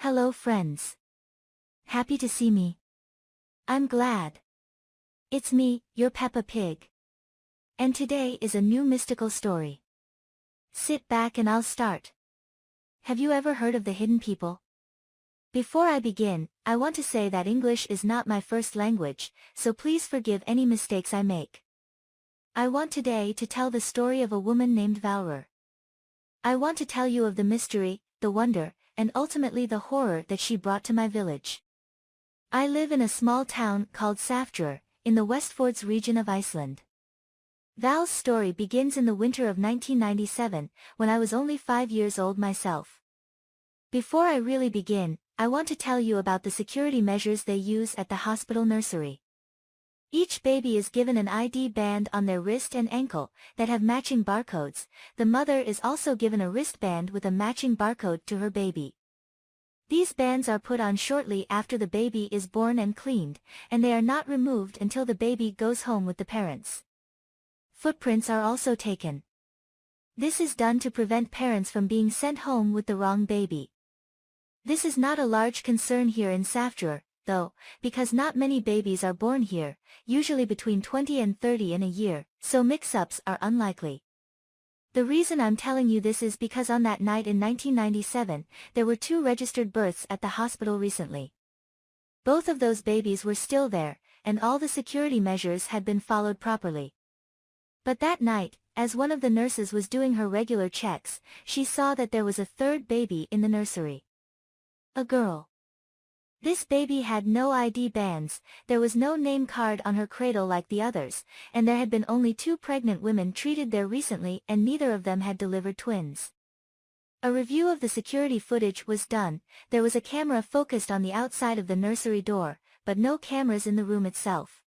Hello friends. Happy to see me. I'm glad. It's me, your Peppa Pig. And today is a new mystical story. Sit back and I'll start. Have you ever heard of the hidden people? Before I begin, I want to say that English is not my first language, so please forgive any mistakes I make. I want today to tell the story of a woman named Valor. I want to tell you of the mystery, the wonder, and ultimately the horror that she brought to my village. I live in a small town called Safdrur, in the Westfords region of Iceland. Val's story begins in the winter of 1997, when I was only 5 years old myself. Before I really begin, I want to tell you about the security measures they use at the hospital nursery. Each baby is given an ID band on their wrist and ankle that have matching barcodes. The mother is also given a wristband with a matching barcode to her baby. These bands are put on shortly after the baby is born and cleaned, and they are not removed until the baby goes home with the parents. Footprints are also taken. This is done to prevent parents from being sent home with the wrong baby. This is not a large concern here in Safdrur, though, because not many babies are born here, usually between 20 and 30 in a year, so mix-ups are unlikely. The reason I'm telling you this is because on that night in 1997, there were 2 registered births at the hospital recently. Both of those babies were still there, and all the security measures had been followed properly. But that night, as one of the nurses was doing her regular checks, she saw that there was a 3rd baby in the nursery. A girl. This baby had no ID bands, there was no name card on her cradle like the others, and there had been only 2 pregnant women treated there recently and neither of them had delivered twins. A review of the security footage was done. There was a camera focused on the outside of the nursery door, but no cameras in the room itself.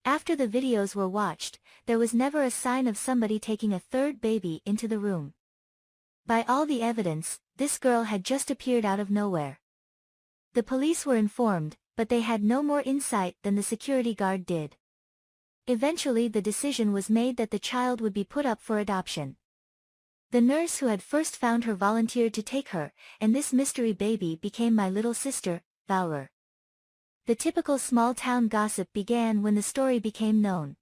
After the videos were watched, there was never a sign of somebody taking a 3rd baby into the room. By all the evidence, this girl had just appeared out of nowhere. The police were informed, but they had no more insight than the security guard did. Eventually the decision was made that the child would be put up for adoption. The nurse who had first found her volunteered to take her, and this mystery baby became my little sister, Valor. The typical small-town gossip began when the story became known.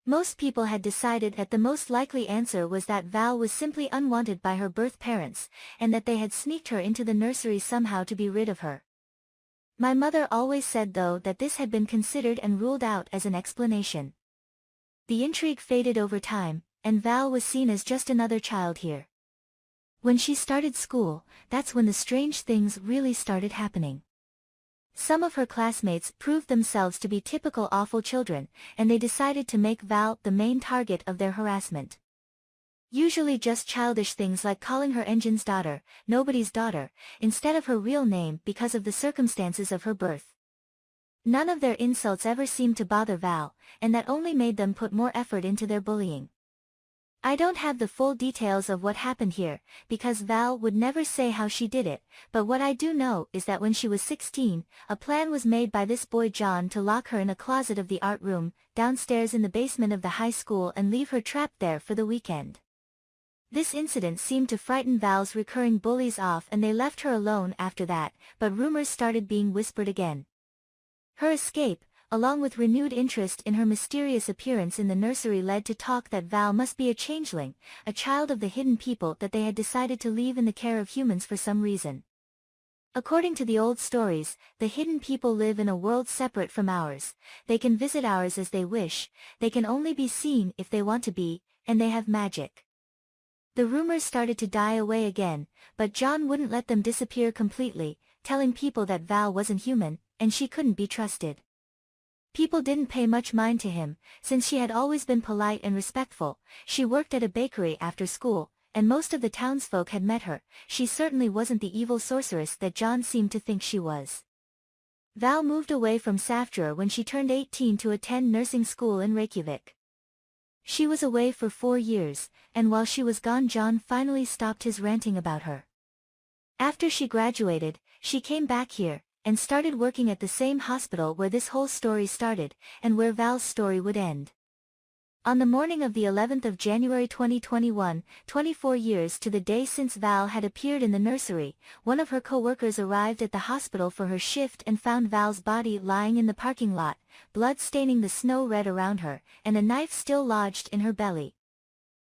Most people had decided that the most likely answer was that Val was simply unwanted by her birth parents, and that they had sneaked her into the nursery somehow to be rid of her. My mother always said though that this had been considered and ruled out as an explanation. The intrigue faded over time, and Val was seen as just another child here. When she started school, that's when the strange things really started happening. Some of her classmates proved themselves to be typical awful children, and they decided to make Val the main target of their harassment. Usually just childish things like calling her Engine's daughter, nobody's daughter, instead of her real name because of the circumstances of her birth. None of their insults ever seemed to bother Val, and that only made them put more effort into their bullying. I don't have the full details of what happened here, because Val would never say how she did it, but what I do know is that when she was 16, a plan was made by this boy John to lock her in a closet of the art room, downstairs in the basement of the high school and leave her trapped there for the weekend. This incident seemed to frighten Val's recurring bullies off and they left her alone after that, but rumors started being whispered again. Her escape, along with renewed interest in her mysterious appearance in the nursery, led to talk that Val must be a changeling, a child of the hidden people that they had decided to leave in the care of humans for some reason. According to the old stories, the hidden people live in a world separate from ours. They can visit ours as they wish, they can only be seen if they want to be, and they have magic. The rumors started to die away again, but John wouldn't let them disappear completely, telling people that Val wasn't human, and she couldn't be trusted. People didn't pay much mind to him, since she had always been polite and respectful. She worked at a bakery after school, and most of the townsfolk had met her. She certainly wasn't the evil sorceress that John seemed to think she was. Val moved away from Safdrur when she turned 18 to attend nursing school in Reykjavik. She was away for 4 years, and while she was gone John finally stopped his ranting about her. After she graduated, she came back here, and started working at the same hospital where this whole story started, and where Val's story would end. On the morning of the 11th of January 2021, 24 years to the day since Val had appeared in the nursery, one of her co-workers arrived at the hospital for her shift and found Val's body lying in the parking lot, blood staining the snow red around her, and a knife still lodged in her belly.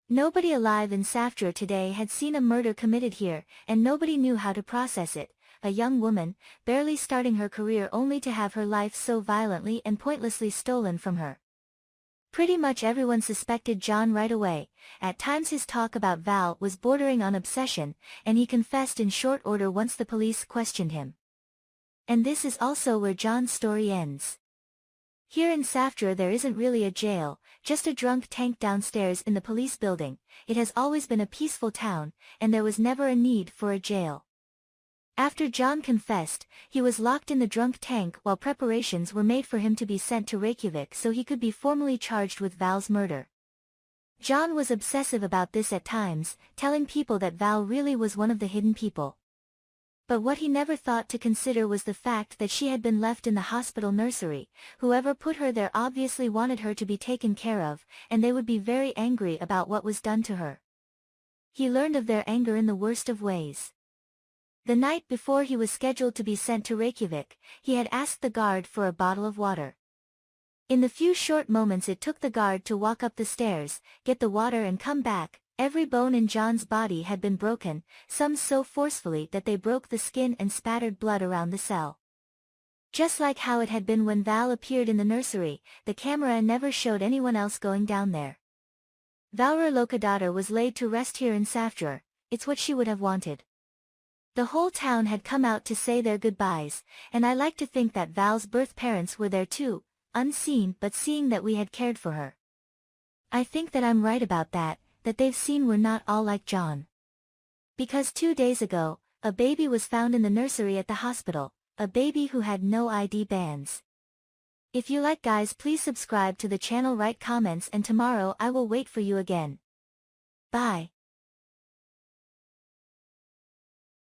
Nobody alive in Safdra today had seen a murder committed here, and nobody knew how to process it. A young woman, barely starting her career only to have her life so violently and pointlessly stolen from her. Pretty much everyone suspected John right away. At times his talk about Val was bordering on obsession, and he confessed in short order once the police questioned him. And this is also where John's story ends. Here in Safdra there isn't really a jail, just a drunk tank downstairs in the police building. It has always been a peaceful town, and there was never a need for a jail. After John confessed, he was locked in the drunk tank while preparations were made for him to be sent to Reykjavik so he could be formally charged with Val's murder. John was obsessive about this at times, telling people that Val really was one of the hidden people. But what he never thought to consider was the fact that she had been left in the hospital nursery. Whoever put her there obviously wanted her to be taken care of, and they would be very angry about what was done to her. He learned of their anger in the worst of ways. The night before he was scheduled to be sent to Reykjavik, he had asked the guard for a bottle of water. In the few short moments it took the guard to walk up the stairs, get the water and come back, every bone in John's body had been broken, some so forcefully that they broke the skin and spattered blood around the cell. Just like how it had been when Val appeared in the nursery, the camera never showed anyone else going down there. Valra Lokadottir was laid to rest here in Safdra. It's what she would have wanted. The whole town had come out to say their goodbyes, and I like to think that Val's birth parents were there too, unseen but seeing that we had cared for her. I think that I'm right about that they've seen we're not all like John. Because 2 days ago, a baby was found in the nursery at the hospital, a baby who had no ID bands. If you like guys, please subscribe to the channel, write comments, and tomorrow I will wait for you again. Bye.